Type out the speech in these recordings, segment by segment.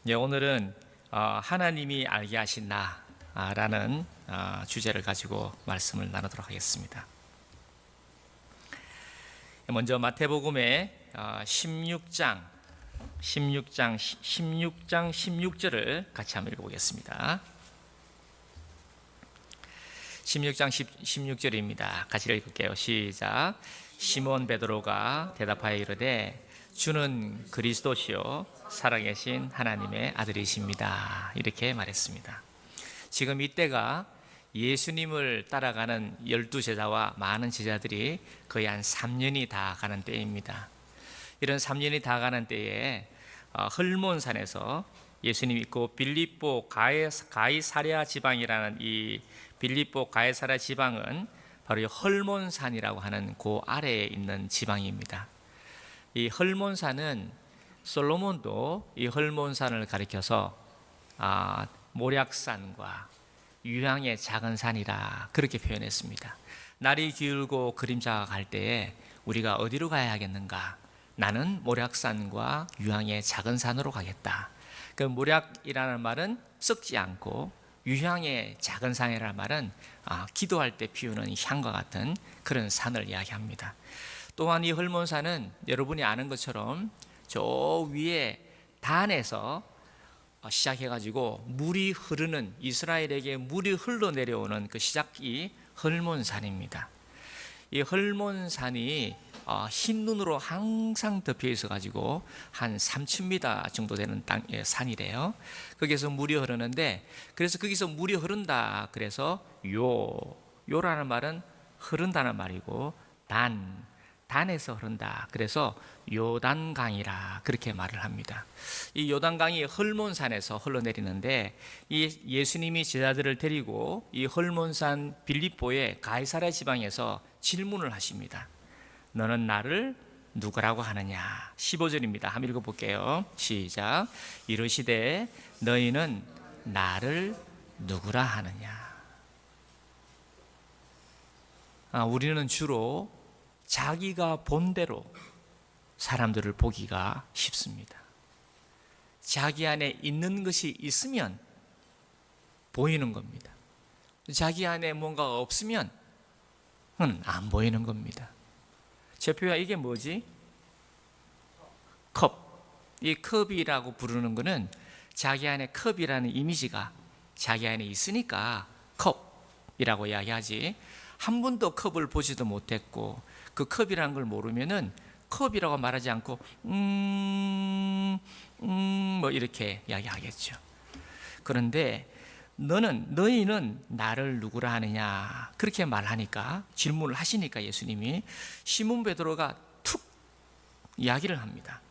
오늘은 하나님이 알게 하신 나라는 주제를 가지고 말씀을 나누도록 하겠습니다. 먼저 마태복음의 16장 16절을 같이 한번 읽어보겠습니다. 16장 16절입니다. 같이 읽을게요. 시작. 시몬 베드로가 대답하여 이르되 주는 그리스도시요 살아계신 하나님의 아들이십니다. 이렇게 말했습니다. 지금 이때가 예수님을 따라가는 12제자와 많은 제자들이 거의 한 3년이 다 가는 때입니다. 이런 3년이 다 가는 때에 헐몬산에서 예수님 있고 빌립보 가이사랴 지방이라는 이 빌립보 가이사랴 지방은 바로 이 헐몬산이라고 하는 그 아래에 있는 지방입니다. 이 헐몬산은 솔로몬도 이 헐몬산을 가리켜서 모략산과 유향의 작은 산이라 그렇게 표현했습니다. 날이 기울고 그림자가 갈 때에 우리가 어디로 가야 하겠는가? 나는 모략산과 유향의 작은 산으로 가겠다. 그 모략이라는 말은 썩지 않고 유향의 작은 산이라는 말은 기도할 때 피우는 향과 같은 그런 산을 이야기합니다. 또한 이 헐몬산은 여러분이 아는 것처럼 저 위에 단에서 시작해가지고 물이 흐르는, 이스라엘에게 물이 흘러내려오는 그 시작이 헐몬산입니다. 이 헐몬산이 흰 눈으로 항상 덮여 있어가지고 한 3,000m 정도 되는 산이래요. 거기서 물이 흐르는데, 그래서 거기서 물이 흐른다 그래서 요라는 말은 흐른다는 말이고, 단에서 흐른다 그래서 요단강이라 그렇게 말을 합니다. 이 요단강이 헐몬산에서 흘러내리는데, 이 예수님이 제자들을 데리고 이 헐몬산 빌립보의 가이사랴 지방에서 질문을 하십니다. 너는 나를 누구라고 하느냐? 15절입니다. 한번 읽어볼게요. 시작. 이르시되 너희는 나를 누구라 하느냐? 우리는 주로 자기가 본대로 사람들을 보기가 쉽습니다. 자기 안에 있는 것이 있으면 보이는 겁니다. 자기 안에 뭔가 없으면 안 보이는 겁니다. 제표야, 이게 뭐지? 컵. 이 컵이라고 부르는 것은 자기 안에 컵이라는 이미지가 자기 안에 있으니까 컵이라고 이야기하지, 한 번도 컵을 보지도 못했고 그 컵이라는 걸 모르면은 컵이라고 말하지 않고 뭐 이렇게 이야기하겠죠. 그런데 너희는 나를 누구라 하느냐 그렇게 말하니까, 질문을 하시니까 예수님이, 시몬 베드로가 툭 이야기를 합니다.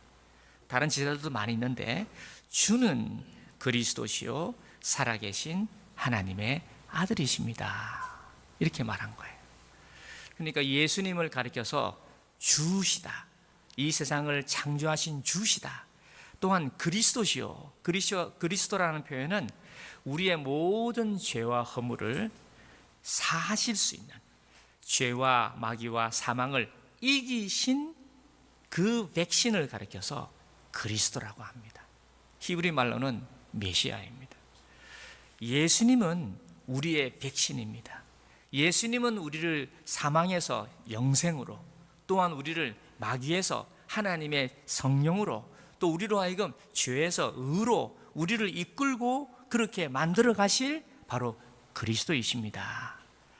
다른 제자들도 많이 있는데 주는 그리스도시요 살아계신 하나님의 아들이십니다 이렇게 말한 거예요. 그러니까 예수님을 가리켜서 주시다, 이 세상을 창조하신 주시다, 또한 그리스도시요, 그리스도라는 표현은 우리의 모든 죄와 허물을 사하실 수 있는, 죄와 마귀와 사망을 이기신 그 백신을 가리켜서 그리스도라고 합니다. 히브리 말로는 메시아입니다. 예수님은 우리의 백신입니다. 예수님은 우리를 사망에서 영생으로, 또한 우리를 마귀에서 하나님의 성령으로, 또 우리로 하여금 죄에서 의로 우리를 이끌고 그렇게 만들어 가실 바로 그리스도이십니다.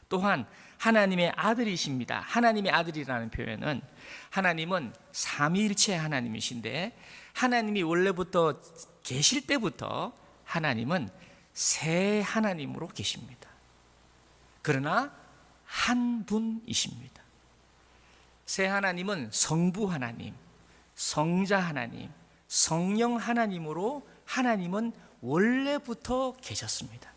또한 하나님의 아들이십니다. 하나님의 아들이라는 표현은, 하나님은 삼위일체 하나님이신데 하나님이 원래부터 계실 때부터 하나님은 새 하나님으로 계십니다. 그러나 한 분이십니다. 새 하나님은 성부 하나님, 성자 하나님, 성령 하나님으로 하나님은 원래부터 계셨습니다.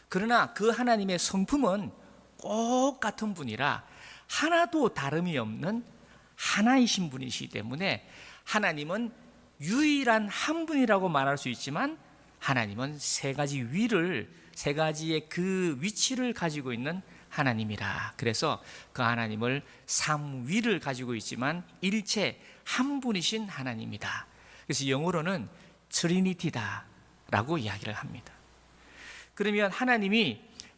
그러나 그 하나님의 성품은 꼭 같은 분이라 하나도 다름이 없는 하나이신 분이시기 때문에 하나님은 유일한 한 분이라고 말할 수 있지만, 하나님은 세 가지의 그 위치를 가지고 있는 하나님이라. 그래서 그 하나님을 삼위를 가지고 있지만 일체 한 분이신 하나님이다. 그래서 영어로는 트리니티다라고 이야기를 합니다. 그러면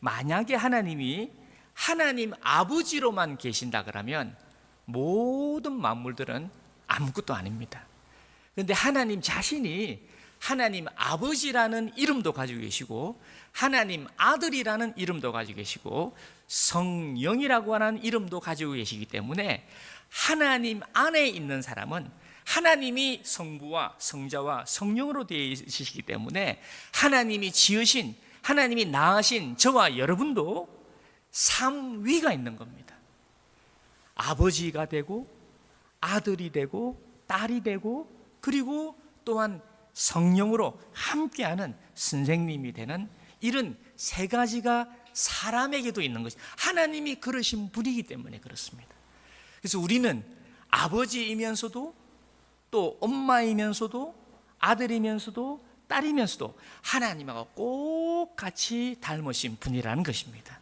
만약에 하나님이 하나님 아버지로만 계신다 그러면 모든 만물들은 아무것도 아닙니다. 그런데 하나님 자신이 하나님 아버지라는 이름도 가지고 계시고 하나님 아들이라는 이름도 가지고 계시고 성령이라고 하는 이름도 가지고 계시기 때문에 하나님 안에 있는 사람은 하나님이 성부와 성자와 성령으로 되어 있으시기 때문에 하나님이 지으신, 하나님이 낳으신 저와 여러분도 삼위가 있는 겁니다. 아버지가 되고 아들이 되고 딸이 되고 그리고 또한 성령으로 함께하는 선생님이 되는 이런 세 가지가 사람에게도 있는 것이 하나님이 그러신 분이기 때문에 그렇습니다. 그래서 우리는 아버지이면서도 또 엄마이면서도 아들이면서도 딸이면서도 하나님하고 꼭 같이 닮으신 분이라는 것입니다.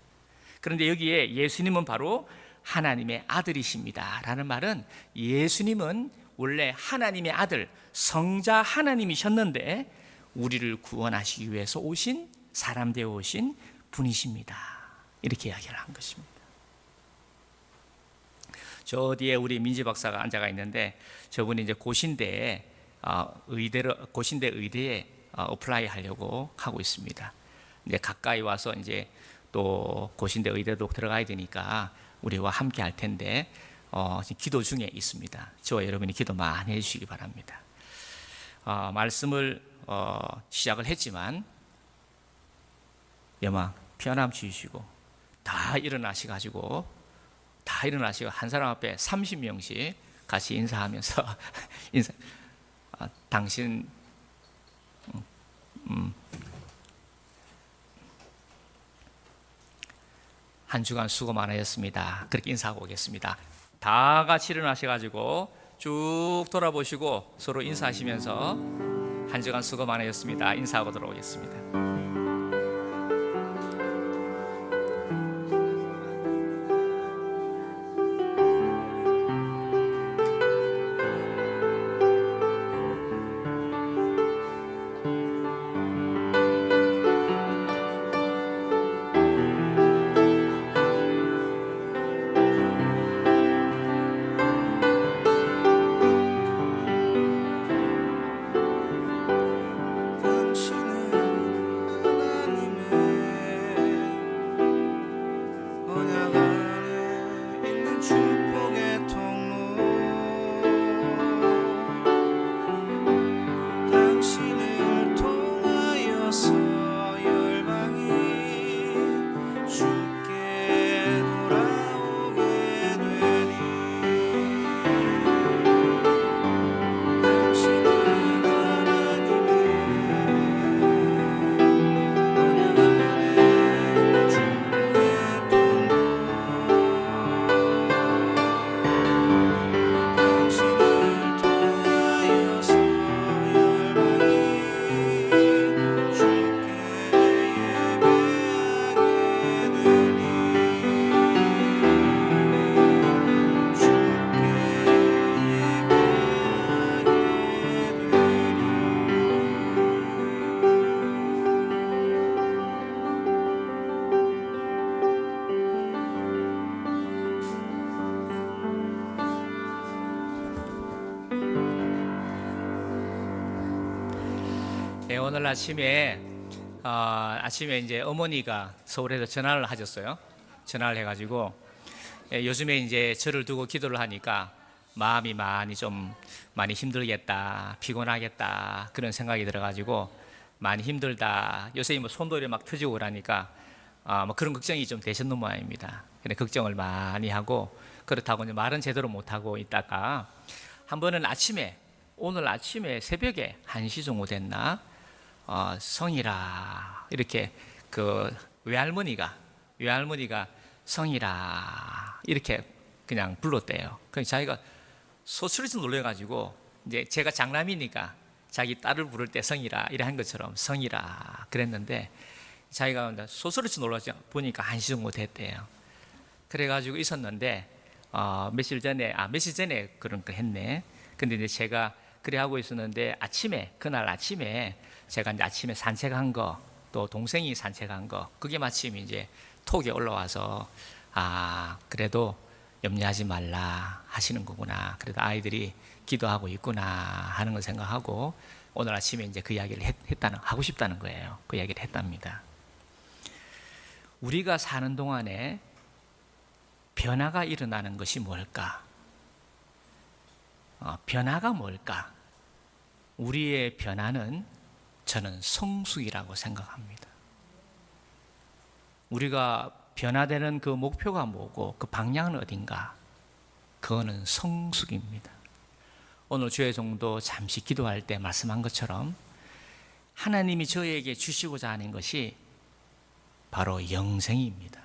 그런데 여기에 예수님은 바로 하나님의 아들이십니다 라는 말은 예수님은 원래 하나님의 아들 성자 하나님이셨는데 우리를 구원하시기 위해서 오신 사람 되어 오신 분이십니다 이렇게 이야기를 한 것입니다. 저 뒤에 우리 민지 박사가 앉아가 있는데 저분이 이제 고신대 의대에 어플라이 하려고 하고 있습니다. 이제 가까이 와서 이제 또 고신대 의대도 들어가야 되니까 우리와 함께 할 텐데 지금 기도 중에 있습니다. 저와 여러분이 기도 많이 해주시기 바랍니다. 말씀을 시작을 했지만 영광 편함 주시고 다 일어나시고 한 사람 앞에 30명씩 같이 인사하면서 당신 한 주간 수고 많으셨습니다. 그렇게 인사하고 오겠습니다. 다 같이 일어나셔가지고 쭉 돌아보시고 서로 인사하시면서 한 주간 수고 많으셨습니다. 인사하고 들어오겠습니다. 오늘 아침에 이제 어머니가 서울에서 전화를 하셨어요. 전화를 해가지고 요즘에 이제 저를 두고 기도를 하니까 마음이 많이 힘들겠다, 피곤하겠다 그런 생각이 들어가지고 많이 힘들다. 요새 뭐 손돌이 막 터지고 그러니까 뭐 그런 걱정이 좀 되셨는 모양입니다. 근데 걱정을 많이 하고 그렇다고 이제 말은 제대로 못 하고 있다가 한 번은 오늘 아침에 새벽에 1시 정도 됐나? 성이라 이렇게 그 외할머니가 성이라 이렇게 그냥 불렀대요. 그래서 자기가 소스러져 놀래가지고 이제 제가 장남이니까 자기 딸을 부를 때 성이라 이래 한 것처럼 성이라 그랬는데 자기가 소스러져 놀라서 보니까 1시 정도 됐대요. 그래가지고 있었는데 며칠 전에 그런 거 했네. 근데 이제 제가 그래 하고 있었는데 그날 아침에 제가 이제 아침에 산책한 거, 또 동생이 산책한 거, 그게 마침 이제 톡에 올라와서 그래도 염려하지 말라 하시는 거구나. 그래도 아이들이 기도하고 있구나 하는 걸 생각하고 오늘 아침에 이제 그 이야기를 하고 싶다는 거예요. 그 이야기를 했답니다. 우리가 사는 동안에 변화가 일어나는 것이 뭘까? 변화가 뭘까? 우리의 변화는 저는 성숙이라고 생각합니다. 우리가 변화되는 그 목표가 뭐고 그 방향은 어딘가? 그거는 성숙입니다. 오늘 주의 종도 잠시 기도할 때 말씀한 것처럼 하나님이 저에게 주시고자 하는 것이 바로 영생입니다.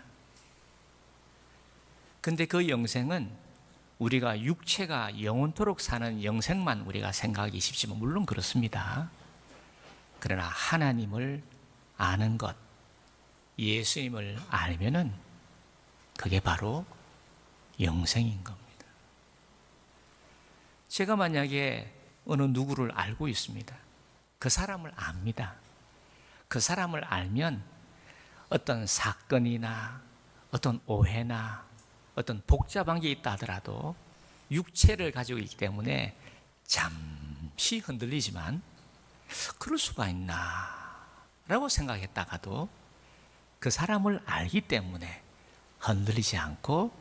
근데 그 영생은 우리가 육체가 영원토록 사는 영생만 우리가 생각하기 쉽지만 물론 그렇습니다. 그러나 하나님을 아는 것, 예수님을 알면은 그게 바로 영생인 겁니다. 제가 만약에 어느 누구를 알고 있습니다. 그 사람을 압니다. 그 사람을 알면 어떤 사건이나 어떤 오해나 어떤 복잡한 게 있다 하더라도 육체를 가지고 있기 때문에 잠시 흔들리지만 그럴 수가 있나 라고 생각했다가도 그 사람을 알기 때문에 흔들리지 않고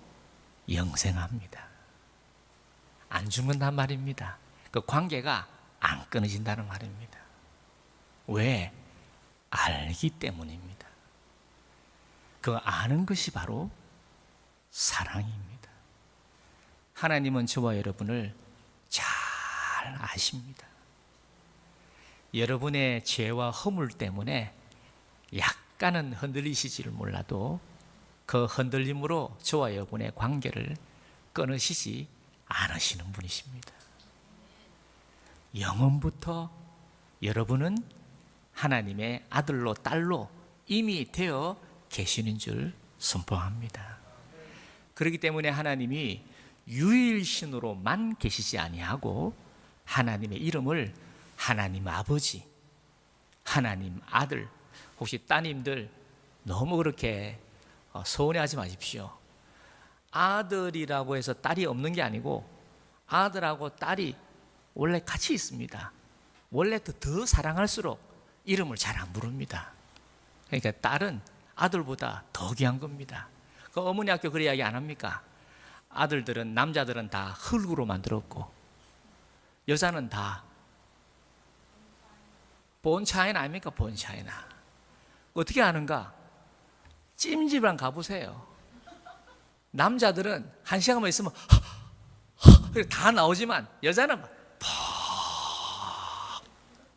영생합니다. 안 죽는단 말입니다. 그 관계가 안 끊어진다는 말입니다. 왜? 알기 때문입니다. 그 아는 것이 바로 사랑입니다. 하나님은 저와 여러분을 잘 아십니다. 여러분의 죄와 허물 때문에 약간은 흔들리시지를 몰라도 그 흔들림으로 저와 여러분의 관계를 끊으시지 않으시는 분이십니다. 영원부터 여러분은 하나님의 아들로 딸로 이미 되어 계시는 줄 선포합니다. 그렇기 때문에 하나님이 유일신으로만 계시지 아니하고 하나님의 이름을 하나님 아버지, 하나님 아들, 혹시 따님들 너무 그렇게 서운해하지 마십시오. 아들이라고 해서 딸이 없는 게 아니고 아들하고 딸이 원래 같이 있습니다. 원래 더 사랑할수록 이름을 잘 안 부릅니다. 그러니까 딸은 아들보다 더 귀한 겁니다. 그 어머니 학교 그런 이야기 안 합니까? 아들들은, 남자들은 다 흙으로 만들었고 여자는 다 본차이나 아닙니까? 본차이나. 어떻게 아는가? 찜질방 가보세요. 남자들은 한 시간만 있으면 다 나오지만 여자는 퍽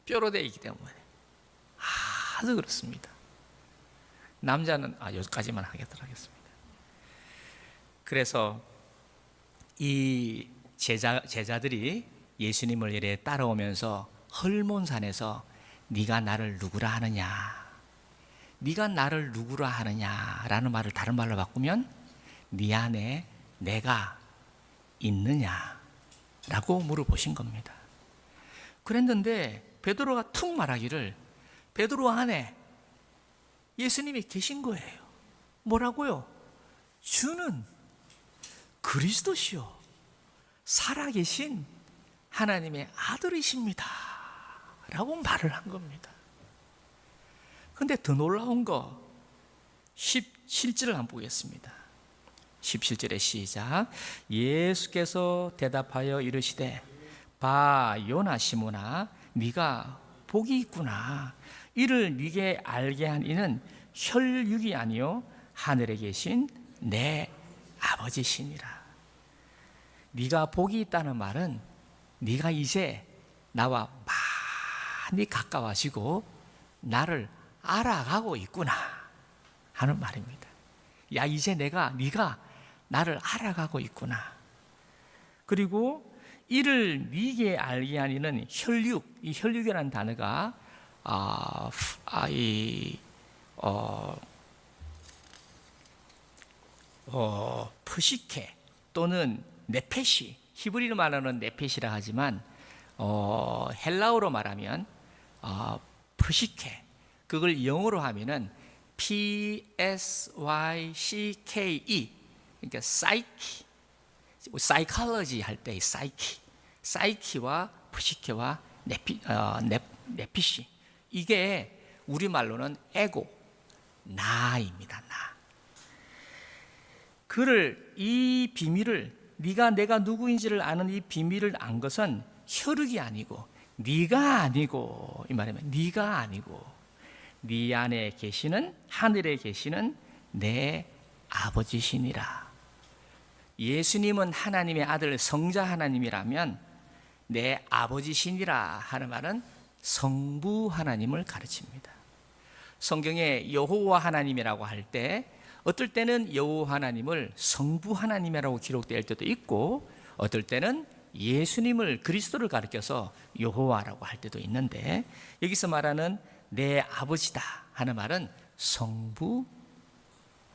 뼈로 되어 있기 때문에 아주 그렇습니다. 남자는 여기까지만 하겠습니다. 그래서 이 제자들이 예수님을 이래 따라오면서 헐몬산에서 네가 나를 누구라 하느냐, 네가 나를 누구라 하느냐라는 말을 다른 말로 바꾸면 네 안에 내가 있느냐라고 물어보신 겁니다. 그랬는데 베드로가 툭 말하기를 베드로 안에 예수님이 계신 거예요. 뭐라고요? 주는 그리스도시요 살아계신 하나님의 아들이십니다 라고 말을 한 겁니다. 그런데 더 놀라운 거 17절을 한번 보겠습니다. 17절에 시작. 예수께서 대답하여 이르시되 봐 요나 시모나 네가 복이 있구나. 이를 네게 알게 한 이는 혈육이 아니요 하늘에 계신 내 아버지시니라. 네가 복이 있다는 말은 네가 이제 나와 많이 가까워지고 나를 알아가고 있구나 하는 말입니다. 야, 이제 네가 나를 알아가고 있구나. 그리고 이를 네게 알게 하니는 혈육, 이 혈육이라는 단어가 프시케 또는 네페시, 히브리로 말하는 네페시라 하지만 헬라어로 말하면 프시케, 그걸 영어로 하면은 PSYCKE, 그러니까 사이키, 사이콜로지 할 때의 사이키와 프시케와 네피시, 이게 우리말로는 에고, 나입니다. 나. 이 비밀을, 내가 누구인지를 아는 이 비밀을 안 것은 혈육이 아니고 네가 아니고, 이 말이면 네가 아니고 네 안에 계시는, 하늘에 계시는 내 아버지시니라. 예수님은 하나님의 아들 성자 하나님이라면 내 아버지시니라 하는 말은 성부 하나님을 가르칩니다. 성경에 여호와 하나님이라고 할 때 어떨 때는 여호와 하나님을 성부 하나님이라고 기록될 때도 있고, 어떨 때는 예수님을, 그리스도를 가리켜서 여호와라고 할 때도 있는데, 여기서 말하는 내 아버지다 하는 말은 성부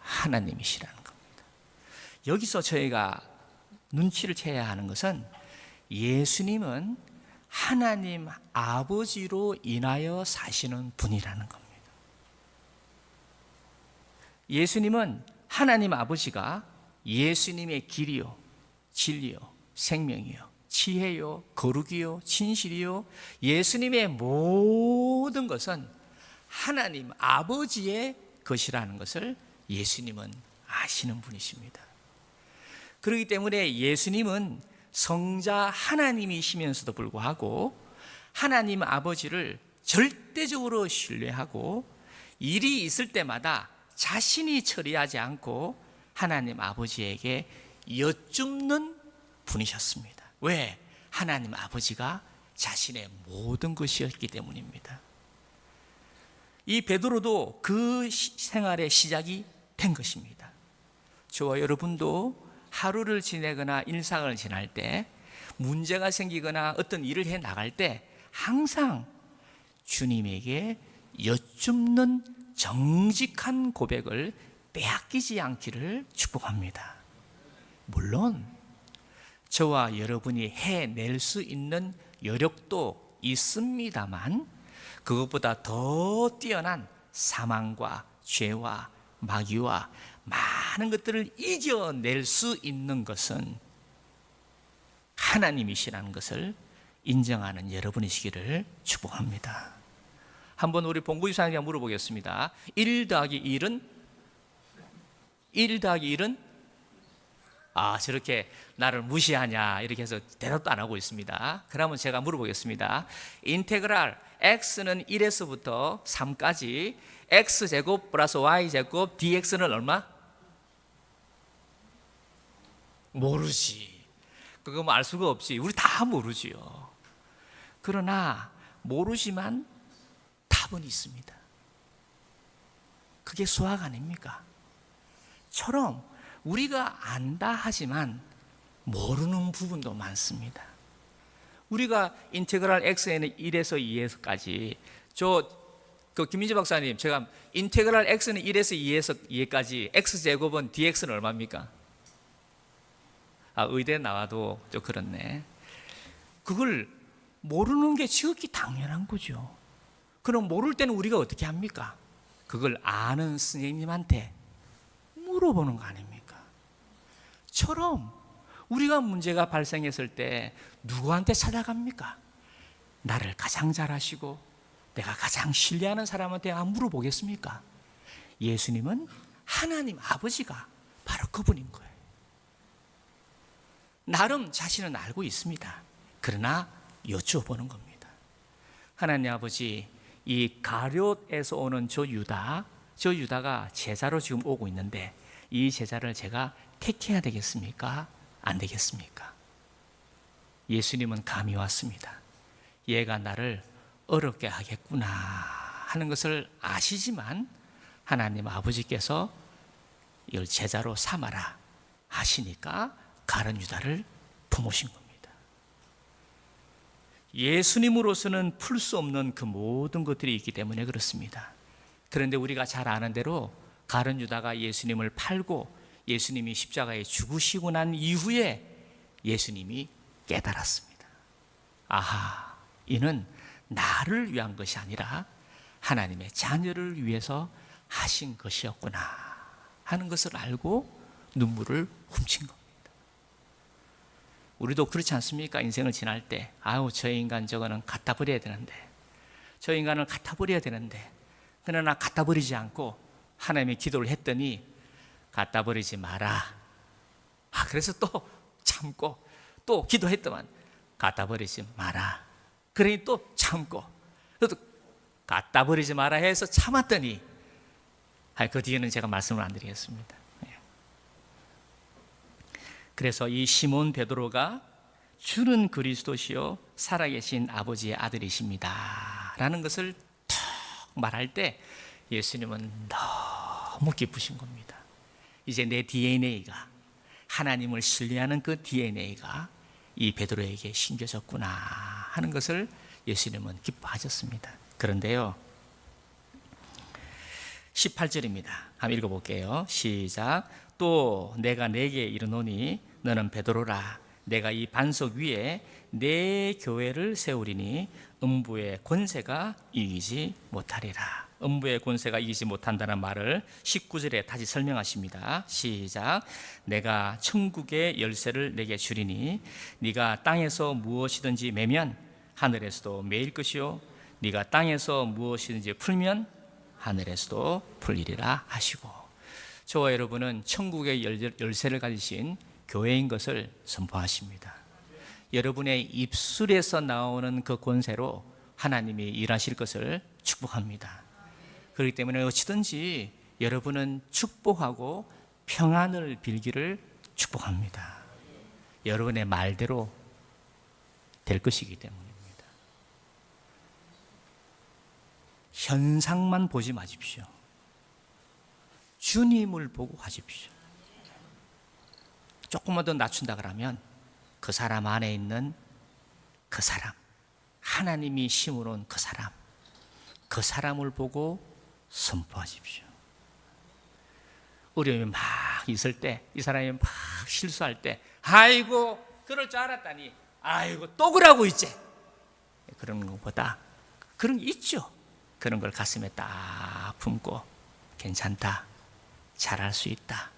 하나님이시라는 겁니다. 여기서 저희가 눈치를 채야 하는 것은 예수님은 하나님 아버지로 인하여 사시는 분이라는 겁니다. 예수님은 하나님 아버지가 예수님의 길이요, 진리요, 생명이요, 지혜요, 거룩이요, 진실이요, 예수님의 모든 것은 하나님 아버지의 것이라는 것을 예수님은 아시는 분이십니다. 그렇기 때문에 예수님은 성자 하나님이시면서도 불구하고 하나님 아버지를 절대적으로 신뢰하고 일이 있을 때마다 자신이 처리하지 않고 하나님 아버지에게 여쭙는 분이셨습니다. 왜? 하나님 아버지가 자신의 모든 것이었기 때문입니다. 이 베드로도 그 생활의 시작이 된 것입니다. 저와 여러분도 하루를 지내거나 일상을 지날 때, 문제가 생기거나 어떤 일을 해 나갈 때 항상 주님에게 여쭙는 정직한 고백을 빼앗기지 않기를 축복합니다. 물론 저와 여러분이 해낼 수 있는 여력도 있습니다만, 그것보다 더 뛰어난 사망과 죄와 마귀와 많은 것들을 이겨낼 수 있는 것은 하나님이시라는 것을 인정하는 여러분이시기를 축복합니다. 한번 우리 본부집사님께 물어보겠습니다. 1 더하기 1은? 1 더하기 1은? 저렇게 나를 무시하냐 이렇게 해서 대답도 안 하고 있습니다. 그러면 제가 물어보겠습니다. 인테그랄 x는 1에서부터 3까지 x제곱 플러스 y제곱 dx는 얼마? 모르지. 그거 뭐 알 수가 없지. 우리 다 모르지요. 그러나 모르지만 답은 있습니다. 그게 수학 아닙니까? 처럼 우리가 안다 하지만 모르는 부분도 많습니다. 우리가 인테그랄 x는 1에서 2에서까지, 김민재 박사님, 제가 인테그랄 x는 1에서 2에서 2까지 x제곱은 dx는 얼마입니까? 의대 나와도 좀 그렇네. 그걸 모르는 게 지극히 당연한 거죠. 그럼 모를 때는 우리가 어떻게 합니까? 그걸 아는 선생님한테 물어보는 거 아닙니까? 처럼 우리가 문제가 발생했을 때 누구한테 찾아갑니까? 나를 가장 잘 아시고 내가 가장 신뢰하는 사람한테 물어보겠습니까? 예수님은 하나님 아버지가 바로 그분인 거예요. 나름 자신은 알고 있습니다. 그러나 여쭈어보는 겁니다. 하나님 아버지, 이 가룟에서 오는 저 유다가 제자로 지금 오고 있는데 이 제자를 제가 택해야 되겠습니까? 안 되겠습니까? 예수님은 감이 왔습니다. 얘가 나를 어렵게 하겠구나 하는 것을 아시지만 하나님 아버지께서 이걸 제자로 삼아라 하시니까 가룟 유다를 품으신 겁니다. 예수님으로서는 풀 수 없는 그 모든 것들이 있기 때문에 그렇습니다. 그런데 우리가 잘 아는 대로 가룟 유다가 예수님을 팔고 예수님이 십자가에 죽으시고 난 이후에 예수님이 깨달았습니다. 아하, 이는 나를 위한 것이 아니라 하나님의 자녀를 위해서 하신 것이었구나 하는 것을 알고 눈물을 훔친 겁니다. 우리도 그렇지 않습니까? 인생을 지날 때 아유, 저 인간 저거는 갖다 버려야 되는데, 저 인간을 갖다 버려야 되는데, 그러나 갖다 버리지 않고 하나님의 기도를 했더니 갖다 버리지 마라. 그래서 또 참고 또 기도했더만 갖다 버리지 마라. 그러니 또 참고 또 갖다 버리지 마라 해서 참았더니 그 뒤에는 제가 말씀을 안 드리겠습니다. 그래서 이 시몬 베드로가 주는 그리스도시요 살아계신 아버지의 아들이십니다 라는 것을 턱 말할 때 예수님은 너무 기쁘신 겁니다. 이제 내 DNA가, 하나님을 신뢰하는 그 DNA가 이 베드로에게 심겨졌구나 하는 것을 예수님은 기뻐하셨습니다. 그런데요, 18절입니다. 한번 읽어볼게요. 시작. 또 내가 네게 이르노니 너는 베드로라. 내가 이 반석 위에 내 교회를 세우리니 음부의 권세가 이기지 못하리라. 음부의 권세가 이기지 못한다는 말을 19절에 다시 설명하십니다. 시작. 내가 천국의 열쇠를 내게 주리니 네가 땅에서 무엇이든지 매면 하늘에서도 매일 것이요 네가 땅에서 무엇이든지 풀면 하늘에서도 풀리리라 하시고, 저와 여러분은 천국의 열쇠를 가지신 교회인 것을 선포하십니다. 여러분의 입술에서 나오는 그 권세로 하나님이 일하실 것을 축복합니다. 그렇기 때문에 어찌든지 여러분은 축복하고 평안을 빌기를 축복합니다. 여러분의 말대로 될 것이기 때문입니다. 현상만 보지 마십시오. 주님을 보고 가십시오. 조금만 더 낮춘다 그러면 그 사람 안에 있는 그 사람, 하나님이 심어놓은 그 사람을 보고 선포하십시오. 어려움이 막 있을 때, 이 사람이 막 실수할 때, 아이고 그럴 줄 알았다니, 아이고 또 그러고 있지, 그런 것보다 그런 게 있죠. 그런 걸 가슴에 딱 품고 괜찮다, 잘할 수 있다,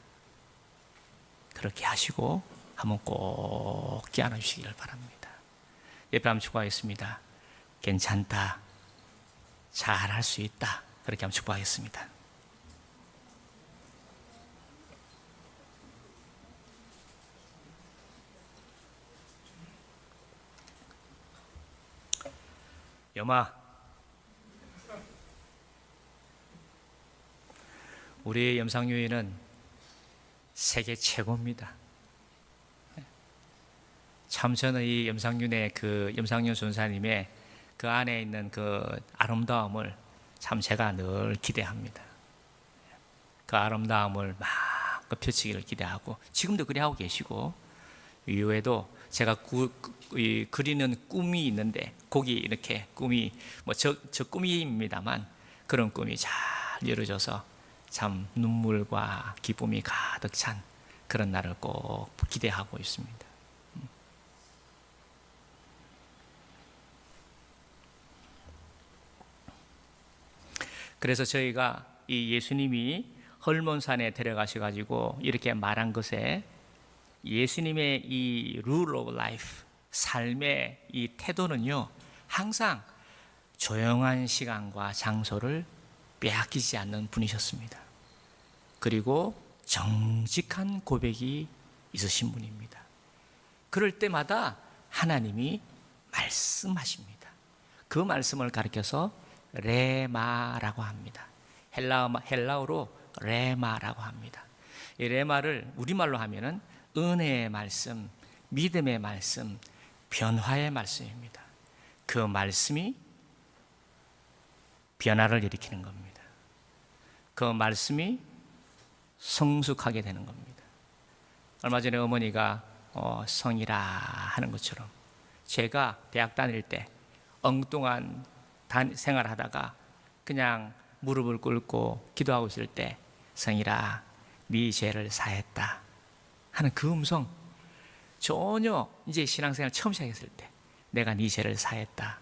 그렇게 하시고 한번 꼭 깨어나 주시기를 바랍니다. 옆에 한번 축복하겠습니다. 괜찮다, 잘할 수 있다, 그렇게 한번 축복하겠습니다. 여마, 우리 염상유인은 세계 최고입니다. 참 저는 이 염상윤의 그 염상윤 전사님의 그 안에 있는 그 아름다움을 참 제가 늘 기대합니다. 그 아름다움을 막 펼치기를 기대하고, 지금도 그리 하고 계시고, 이후에도 제가 그리는 꿈이 있는데, 거기 이렇게 꿈이 저 꿈입니다만 그런 꿈이 잘 이루어져서 참 눈물과 기쁨이 가득 찬 그런 날을 꼭 기대하고 있습니다. 그래서 저희가 이 예수님이 헐몬산에 데려가셔가지고 이렇게 말한 것에 예수님의 이 rule of life, 삶의 이 태도는요, 항상 조용한 시간과 장소를 빼앗기지 않는 분이셨습니다. 그리고 정직한 고백이 있으신 분입니다. 그럴 때마다 하나님이 말씀하십니다. 그 말씀을 가리켜서 레마라고 합니다. 헬라어로 레마라고 합니다. 이 레마를 우리말로 하면은 은혜의 말씀, 믿음의 말씀, 변화의 말씀입니다. 그 말씀이 변화를 일으키는 겁니다. 그 말씀이 성숙하게 되는 겁니다. 얼마 전에 어머니가 성이라 하는 것처럼, 제가 대학 다닐 때 엉뚱한 생활하다가 그냥 무릎을 꿇고 기도하고 있을 때 성이라 네 죄를 사했다 하는 그 음성, 전혀 이제 신앙생활 처음 시작했을 때 내가 네 죄를 사했다.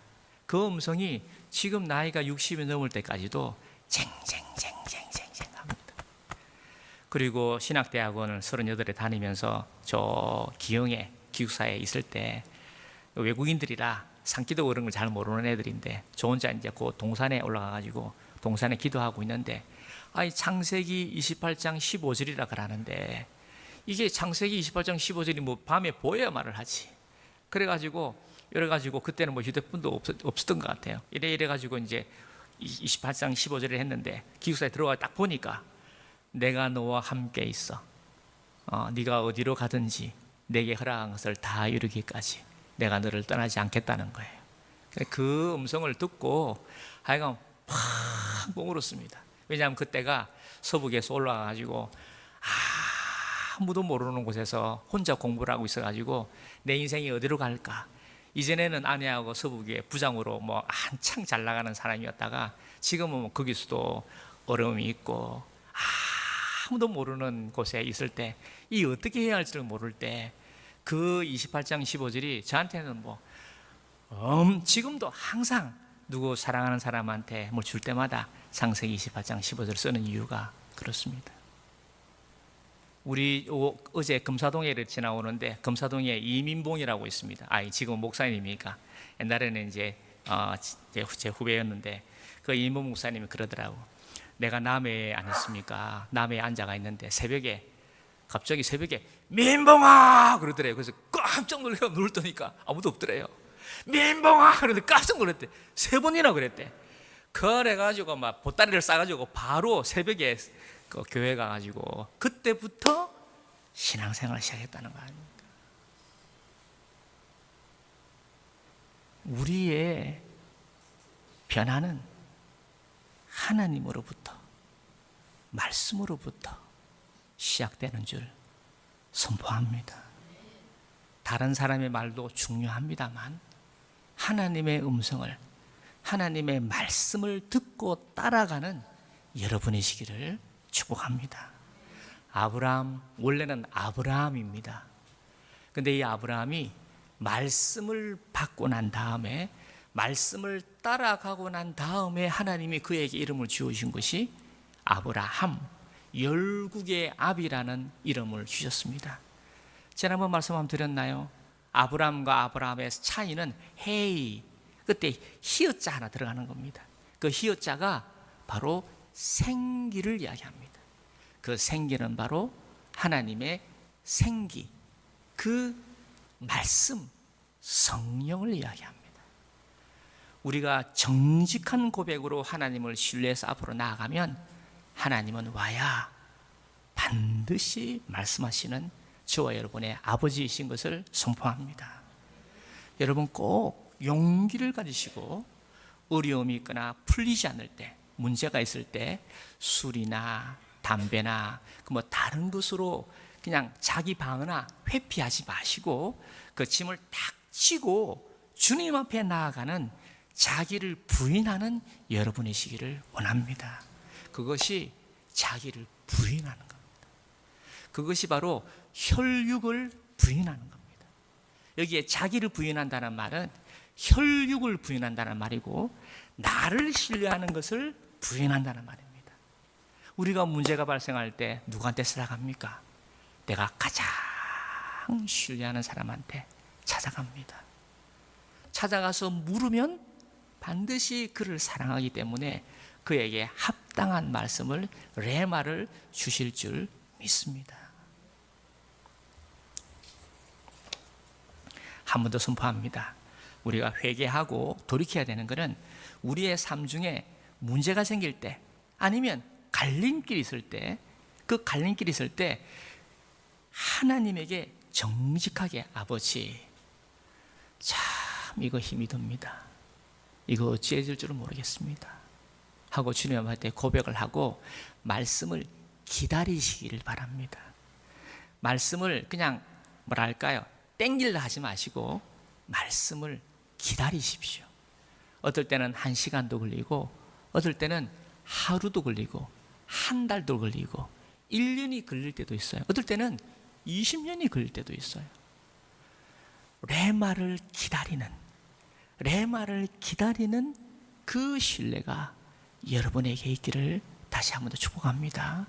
그 음성이 지금 나이가 60이 넘을 때까지도 쟁쟁쟁쟁쟁쟁 합니다. 그리고 신학대학원을 38에 다니면서 저 기영에 기숙사에 있을 때 외국인들이라 산기도 그런 걸 잘 모르는 애들인데 저 혼자 이제 그 동산에 올라가가지고 동산에 기도하고 있는데 창세기 28장 15절이라 그러는데 이게 창세기 28장 15절이 뭐 밤에 보여야 말을 하지. 그래가지고 그때는 뭐 휴대폰도 없었던 것 같아요. 이래가지고 이제 28장 15절을 했는데 기숙사에 들어가 딱 보니까 내가 너와 함께 있어. 네가 어디로 가든지 내게 허락한 것을 다 이루기까지 내가 너를 떠나지 않겠다는 거예요. 그 음성을 듣고 하여간 팍 울었습니다. 왜냐하면 그때가 서북에서 올라가가지고 아무도 모르는 곳에서 혼자 공부를 하고 있어가지고 내 인생이 어디로 갈까. 이전에는 아내하고 서북에 부장으로 뭐 한창 잘 나가는 사람이었다가 지금은 뭐 거기서도 어려움이 있고 아무도 모르는 곳에 있을 때 이 어떻게 해야 할지를 모를 때 그 28장 15절이 저한테는 뭐 지금도 항상 누구 사랑하는 사람한테 뭘 줄 때마다 창세기 28장 15절 쓰는 이유가 그렇습니다. 우리 어제 금사동에 지나오는데 금사동에 이민봉이라고 있습니다. 지금 목사님이니까 옛날에는 이제 제 후배였는데 그 이민봉 목사님이 그러더라고. 내가 남해에 안 있습니까? 남해에 앉아가 있는데 갑자기 새벽에 민봉아 그러더래요. 그래서 깜짝 놀라서 눈을 뜨니까 아무도 없더래요. 민봉아 그런데 깜짝 놀랐대. 3번이나 그랬대. 그래가지고 막 보따리를 싸가지고 바로 새벽에 그 교회 가가지고 그때부터 신앙생활을 시작했다는 거 아닙니까? 우리의 변화는 하나님으로부터 말씀으로부터 시작되는 줄 선포합니다. 다른 사람의 말도 중요합니다만 하나님의 음성을 하나님의 말씀을 듣고 따라가는 여러분이시기를 축복합니다. 아브라함 원래는 아브라함입니다. 근데 이 아브라함이 말씀을 받고 난 다음에 말씀을 따라가고 난 다음에 하나님이 그에게 이름을 지어주신 것이 아브라함, 열국의 압이라는 이름을 주셨습니다. 지난번 말씀 한번 드렸나요? 아브라함과 아브라함의 차이는 헤이, 그때 히읗자 하나 들어가는 겁니다. 그 히읗자가 바로 생기를 이야기합니다. 그 생기는 바로 하나님의 생기, 그 말씀, 성령을 이야기합니다. 우리가 정직한 고백으로 하나님을 신뢰해서 앞으로 나아가면 하나님은 와야 반드시 말씀하시는 저와 여러분의 아버지이신 것을 선포합니다. 여러분 꼭 용기를 가지시고 어려움이 있거나 풀리지 않을 때, 문제가 있을 때 술이나 담배나 뭐 다른 것으로 그냥 자기 방어나 회피하지 마시고 그 짐을 탁 치고 주님 앞에 나아가는 자기를 부인하는 여러분이시기를 원합니다. 그것이 자기를 부인하는 겁니다. 그것이 바로 혈육을 부인하는 겁니다. 여기에 자기를 부인한다는 말은 혈육을 부인한다는 말이고 나를 신뢰하는 것을 부인한다는 말입니다. 우리가 문제가 발생할 때 누구한테 살아갑니까? 내가 가장 신뢰하는 사람한테 찾아갑니다. 찾아가서 물으면 반드시 그를 사랑하기 때문에 그에게 합당한 말씀을 레마를 주실 줄 믿습니다. 한 번 더 선포합니다. 우리가 회개하고 돌이켜야 되는 것은 우리의 삶 중에 문제가 생길 때 아니면 갈림길이 있을 때, 그 갈림길이 있을 때 하나님에게 정직하게 아버지, 참 이거 힘이 듭니다. 이거 어찌 해줄 줄은 모르겠습니다 하고 주님한테 고백을 하고 말씀을 기다리시기를 바랍니다. 말씀을 그냥 뭐랄까요, 땡길라 하지 마시고 말씀을 기다리십시오. 어떨 때는 1시간도 걸리고 어떨 때는 하루도 걸리고 한 달도 걸리고 1년이 걸릴 때도 있어요. 어떨 때는 20년이 걸릴 때도 있어요. 레마를 기다리는 레마를 기다리는 그 신뢰가 여러분에게 있기를 다시 한 번 더 축복합니다.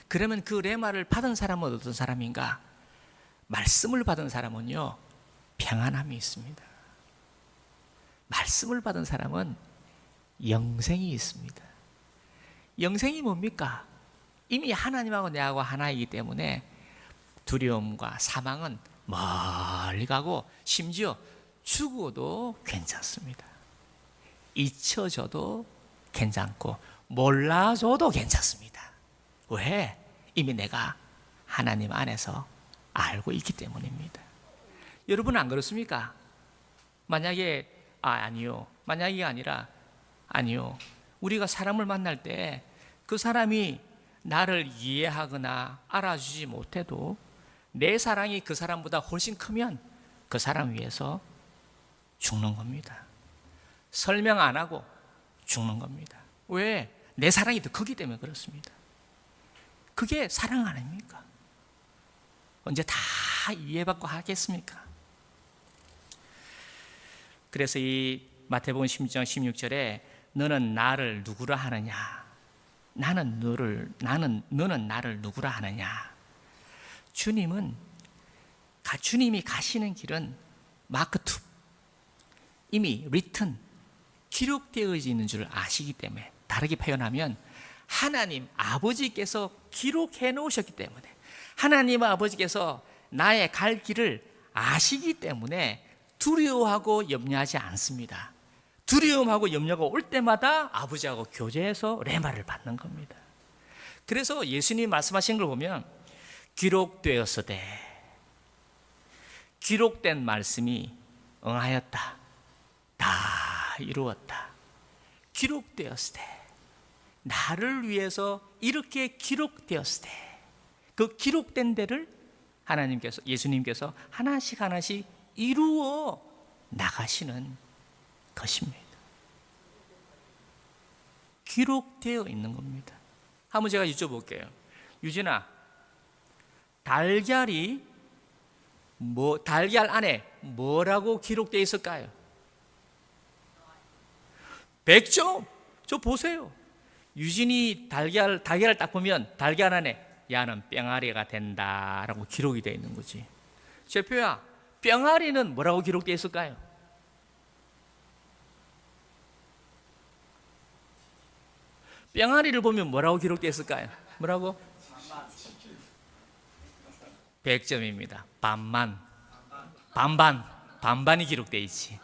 그러면 그 레마를 받은 사람은 어떤 사람인가? 말씀을 받은 사람은요, 평안함이 있습니다. 말씀을 받은 사람은 영생이 있습니다. 영생이 뭡니까? 이미 하나님하고 내하고 하나이기 때문에 두려움과 사망은 멀리 가고 심지어 죽어도 괜찮습니다. 잊혀져도 괜찮고 몰라줘도 괜찮습니다. 왜? 이미 내가 하나님 안에서 알고 있기 때문입니다. 여러분은 안 그렇습니까? 만약에 아니요. 만약이 아니라 아니요. 우리가 사람을 만날 때 그 사람이 나를 이해하거나 알아주지 못해도 내 사랑이 그 사람보다 훨씬 크면 그 사람 위해서 죽는 겁니다. 설명 안 하고 죽는 겁니다. 왜? 내 사랑이 더 크기 때문에 그렇습니다. 그게 사랑 아닙니까? 언제 다 이해받고 하겠습니까? 그래서 이 마태복음 16장 16절에 너는 나를 누구라 하느냐? 너는 나를 누구라 하느냐? 주님이 가시는 길은 마크투, 이미 written, 기록되어 있는 줄 아시기 때문에, 다르게 표현하면 하나님 아버지께서 기록해 놓으셨기 때문에, 하나님 아버지께서 나의 갈 길을 아시기 때문에 두려워하고 염려하지 않습니다. 두려움하고 염려가 올 때마다 아버지하고 교제해서 레마를 받는 겁니다. 그래서 예수님이 말씀하신 걸 보면 기록되었으되, 기록된 말씀이 응하였다, 다 이루었다. 기록되었으되, 나를 위해서 이렇게 기록되었으되, 그 기록된 데를 하나님께서, 예수님께서 하나씩 하나씩 이루어 나가시는 것입니다. 기록되어 있는 겁니다. 한번 제가 여쭤볼게요. 유진아, 달걀 안에 뭐라고 기록되어 있을까요? 100점. 저 보세요. 유진이 달걀을 딱 보면 달걀 안에 야는 뿅아리가 된다라고 기록이 되어 있는 거지. 제표야, 뿅아리는 뭐라고 기록되어 있을까요? 뿅아리를 보면 뭐라고 기록되어 있을까요? 뭐라고? 100점입니다. 반반이 기록되어 있지.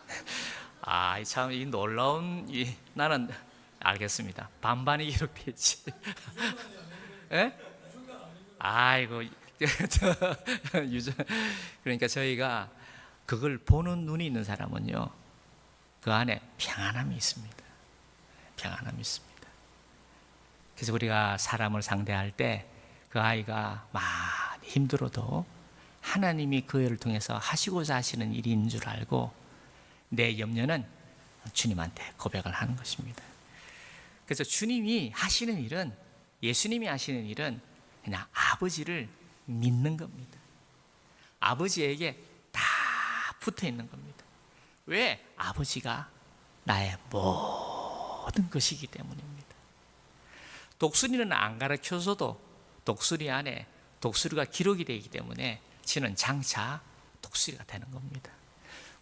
참 이 놀라운, 나는 알겠습니다. 반반이 기록되어 있지. 예? 아이고, 그러니까 저희가 그걸 보는 눈이 있는 사람은요, 그 안에 평안함이 있습니다. 평안함이 있습니다. 그래서 우리가 사람을 상대할 때 그 아이가 많이 힘들어도 하나님이 그 애를 통해서 하시고자 하시는 일인 줄 알고 내 염려는 주님한테 고백을 하는 것입니다. 그래서 주님이 하시는 일은, 예수님이 하시는 일은 그냥 아버지를 믿는 겁니다. 아버지에게 다 붙어 있는 겁니다. 왜? 아버지가 나의 모든 것이기 때문입니다. 독수리는 안 가르쳐줘도 독수리 안에 독수리가 기록이 되기 때문에 지는 장차 독수리가 되는 겁니다.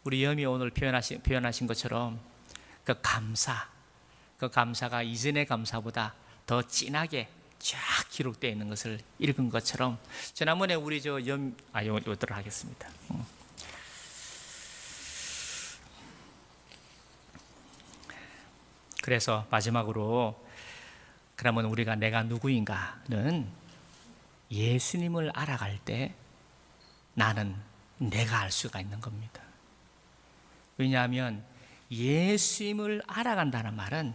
우리 염이 오늘 표현하신 것처럼 그 감사가 이전의 감사보다 더 진하게 쫙 기록되어 있는 것을 읽은 것처럼, 지난번에 우리 이거들을 하겠습니다. 그래서 마지막으로, 그러면 우리가 내가 누구인가는 예수님을 알아갈 때 나는 내가 알 수가 있는 겁니다. 왜냐하면 예수님을 알아간다는 말은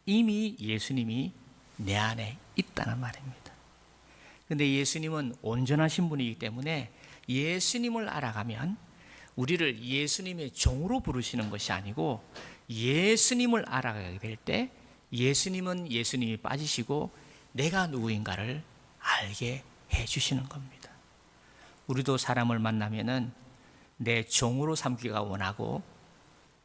이미 예수님이 내 안에 있다는 말입니다. 그런데 예수님은 온전하신 분이기 때문에 예수님을 알아가면 우리를 예수님의 종으로 부르시는 것이 아니고, 예수님을 알아가게 될 때 예수님은 예수님이 빠지시고 내가 누구인가를 알게 해주시는 겁니다. 우리도 사람을 만나면은 내 종으로 삼기가 원하고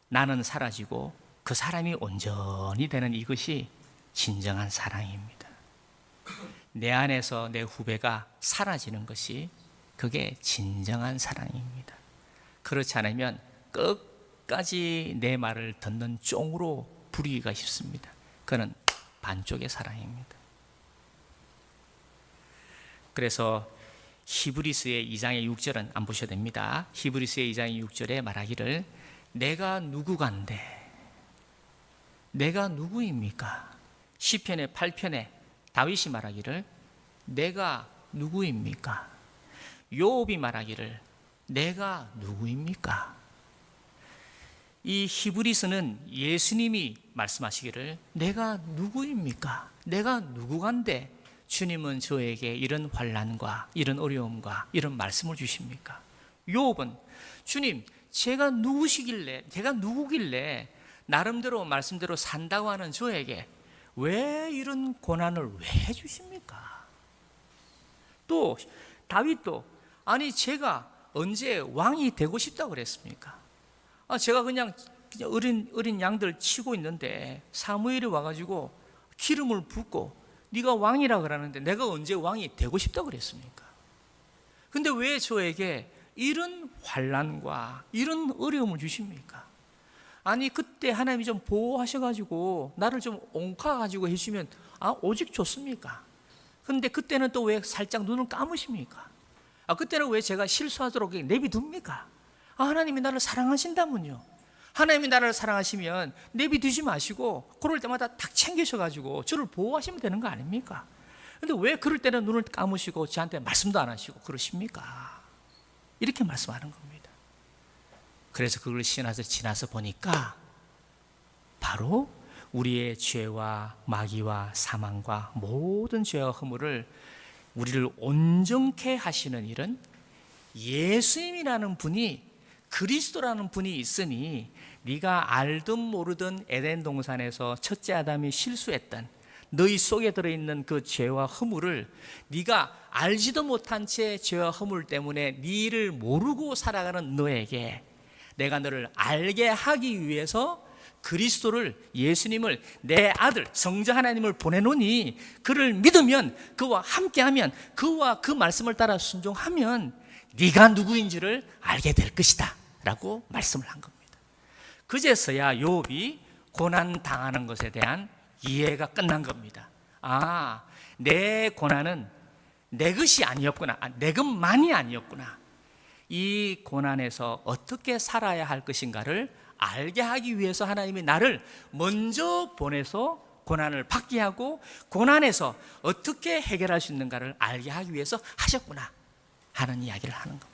나는 사라지고 그 사람이 온전히 되는 이것이 진정한 사랑입니다. 내 안에서 내 후배가 사라지는 것이 그게 진정한 사랑입니다. 그렇지 않으면 끝까지 내 말을 듣는 쫑으로 부리기가 쉽습니다. 그는 반쪽의 사랑입니다. 그래서 히브리서의 2장의 6절은 안 보셔도 됩니다. 히브리서의 2장의 6절에 말하기를 내가 누구간데 내가 누구입니까? 시편의 8편에 다윗이 말하기를 내가 누구입니까? 요업이 말하기를 내가 누구입니까? 이 히브리서는 예수님이 말씀하시기를 내가 누구입니까? 내가 누구간데 주님은 저에게 이런 환난과 이런 어려움과 이런 말씀을 주십니까? 요업은 주님 제가 누구길래 나름대로 말씀대로 산다고 하는 저에게 왜 이런 고난을 왜 주십니까? 또 다윗도 아니 제가 언제 왕이 되고 싶다고 그랬습니까? 제가 그냥 어린 양들 치고 있는데 사무엘이 와가지고 기름을 붓고 네가 왕이라 그러는데 내가 언제 왕이 되고 싶다고 그랬습니까? 근데 왜 저에게 이런 환난과 이런 어려움을 주십니까? 아니 그때 하나님이 좀 보호하셔가지고 나를 좀 옹카가지고 해주시면 오직 좋습니까? 근데 그때는 또 왜 살짝 눈을 감으십니까? 그때는 왜 제가 실수하도록 내비둡니까? 하나님이 나를 사랑하신다면요. 하나님이 나를 사랑하시면 내비두지 마시고 그럴 때마다 탁 챙기셔가지고 저를 보호하시면 되는 거 아닙니까? 근데 왜 그럴 때는 눈을 감으시고 저한테 말씀도 안 하시고 그러십니까? 이렇게 말씀하는 겁니다. 그래서 그걸 지나서 보니까 바로 우리의 죄와 마귀와 사망과 모든 죄와 허물을 우리를 온전케 하시는 일은 예수님이라는 분이 그리스도라는 분이 있으니 네가 알든 모르든 에덴 동산에서 첫째 아담이 실수했던 너희 속에 들어있는 그 죄와 허물을 네가 알지도 못한 채 죄와 허물 때문에 네를 모르고 살아가는 너에게 내가 너를 알게 하기 위해서 그리스도를 예수님을 내 아들 성자 하나님을 보내노니 그를 믿으면 그와 함께하면 그와 그 말씀을 따라 순종하면 네가 누구인지를 알게 될 것이다 라고 말씀을 한 겁니다. 그제서야 요업이 고난 당하는 것에 대한 이해가 끝난 겁니다. 내 고난은 내 것이 아니었구나. 내 것만이 아니었구나. 이 고난에서 어떻게 살아야 할 것인가를 알게 하기 위해서 하나님이 나를 먼저 보내서 고난을 받게 하고 고난에서 어떻게 해결할 수 있는가를 알게 하기 위해서 하셨구나 하는 이야기를 하는 겁니다.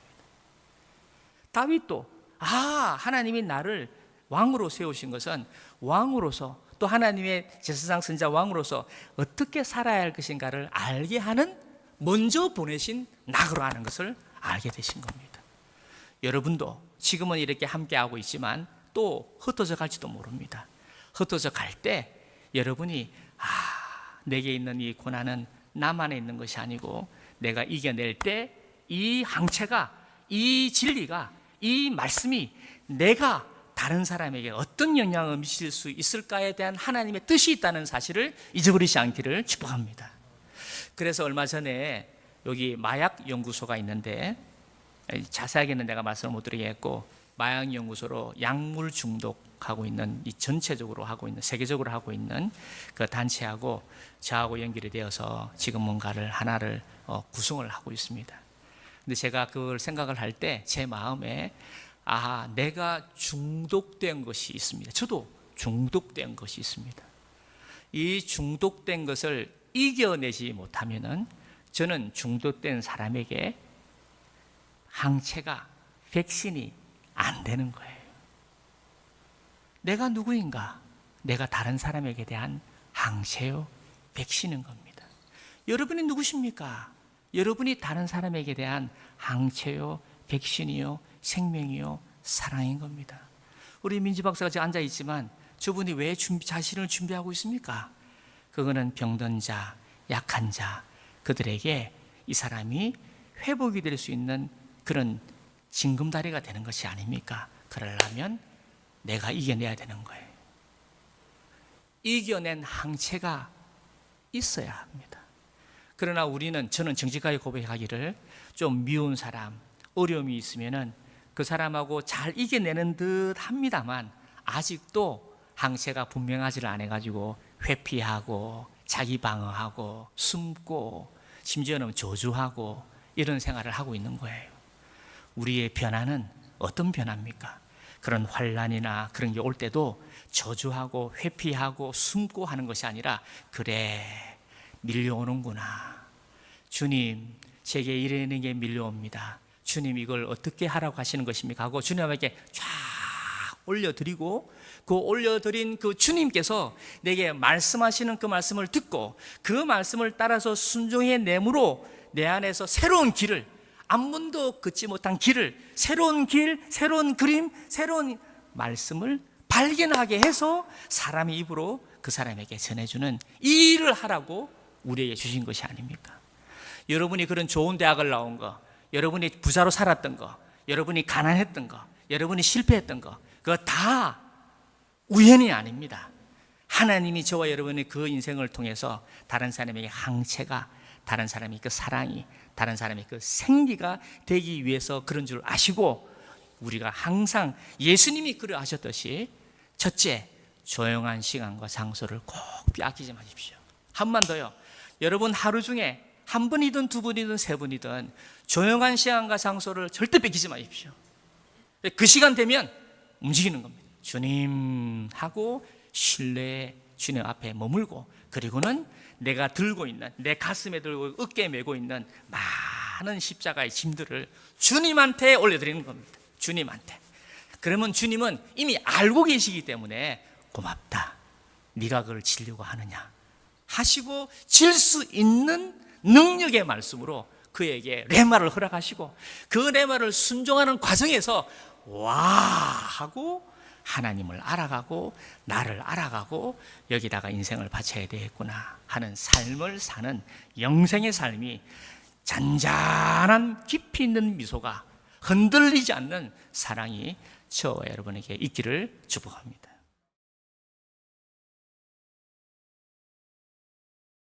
다윗도 하나님이 나를 왕으로 세우신 것은 왕으로서 또 하나님의 제사장 선지자 왕으로서 어떻게 살아야 할 것인가를 알게 하는 먼저 보내신 낙으로 하는 것을 알게 되신 겁니다. 여러분도 지금은 이렇게 함께하고 있지만 또 흩어져 갈지도 모릅니다. 흩어져 갈 때 여러분이 내게 있는 이 고난은 나만에 있는 것이 아니고 내가 이겨낼 때 이 항체가 이 진리가 이 말씀이 내가 다른 사람에게 어떤 영향을 미칠 수 있을까에 대한 하나님의 뜻이 있다는 사실을 잊어버리지 않기를 축복합니다. 그래서 얼마 전에 여기 마약 연구소가 있는데 자세하게는 내가 말씀을 못 드리겠고 마약 연구소로 약물 중독하고 있는 이 전체적으로 하고 있는 세계적으로 하고 있는 그 단체하고 저하고 연결이 되어서 지금 뭔가를 하나를 구성을 하고 있습니다. 근데 제가 그걸 생각을 할 때 제 마음에 내가 중독된 것이 있습니다. 저도 중독된 것이 있습니다. 이 중독된 것을 이겨내지 못하면은 저는 중독된 사람에게 항체가 백신이 안 되는 거예요. 내가 누구인가? 내가 다른 사람에게 대한 항체요, 백신인 겁니다. 여러분이 누구십니까? 여러분이 다른 사람에게 대한 항체요, 백신이요, 생명이요, 사랑인 겁니다. 우리 민지 박사가 지금 앉아 있지만 저분이 왜 자신을 준비하고 있습니까? 그거는 병든 자, 약한 자, 그들에게 이 사람이 회복이 될 수 있는 그런 징검다리가 되는 것이 아닙니까? 그러려면 내가 이겨내야 되는 거예요. 이겨낸 항체가 있어야 합니다. 그러나 저는 정직하게 고백하기를, 좀 미운 사람, 어려움이 있으면은 그 사람하고 잘 이겨내는 듯 합니다만 아직도 항체가 분명하지를 않아가지고 회피하고 자기 방어하고 숨고 심지어는 저주하고 이런 생활을 하고 있는 거예요. 우리의 변화는 어떤 변화입니까? 그런 환난이나 그런 게 올 때도 저주하고 회피하고 숨고 하는 것이 아니라, 그래, 밀려오는구나. 주님, 제게 이러는 게 밀려옵니다. 주님, 이걸 어떻게 하라고 하시는 것입니까? 하고 주님에게 쫙 올려드리고, 그 올려드린 그 주님께서 내게 말씀하시는 그 말씀을 듣고 그 말씀을 따라서 순종의 내므로 내 안에서 새로운 길을, 한 번도 걷지 못한 길을, 새로운 길, 새로운 그림, 새로운 말씀을 발견하게 해서 사람의 입으로 그 사람에게 전해주는 이 일을 하라고 우리에게 주신 것이 아닙니까? 여러분이 그런 좋은 대학을 나온 거, 여러분이 부자로 살았던 거, 여러분이 가난했던 거, 여러분이 실패했던 거, 그거 다 우연이 아닙니다. 하나님이 저와 여러분의 그 인생을 통해서 다른 사람에게 항체가, 다른 사람의 그 사랑이, 다른 사람의 그 생기가 되기 위해서 그런 줄 아시고, 우리가 항상 예수님이 그러하셨듯이 첫째, 조용한 시간과 장소를 꼭 빼앗기지 마십시오. 한 번 더요. 여러분 하루 중에 한 분이든 두 분이든 세 분이든 조용한 시간과 장소를 절대 뺏기지 마십시오. 그 시간 되면 움직이는 겁니다. 주님 하고 신뢰의 주님 앞에 머물고, 그리고는 내가 들고 있는, 내 가슴에 들고 어깨에 메고 있는 많은 십자가의 짐들을 주님한테 올려드리는 겁니다. 주님한테. 그러면 주님은 이미 알고 계시기 때문에 고맙다, 네가 그걸 지려고 하느냐 하시고 질 수 있는 능력의 말씀으로 그에게 레마를 허락하시고, 그 레마를 순종하는 과정에서 와 하고 하나님을 알아가고 나를 알아가고 여기다가 인생을 바쳐야 되겠구나 하는 삶을 사는 영생의 삶이, 잔잔한 깊이 있는 미소가 흔들리지 않는 사랑이 저와 여러분에게 있기를 축복합니다.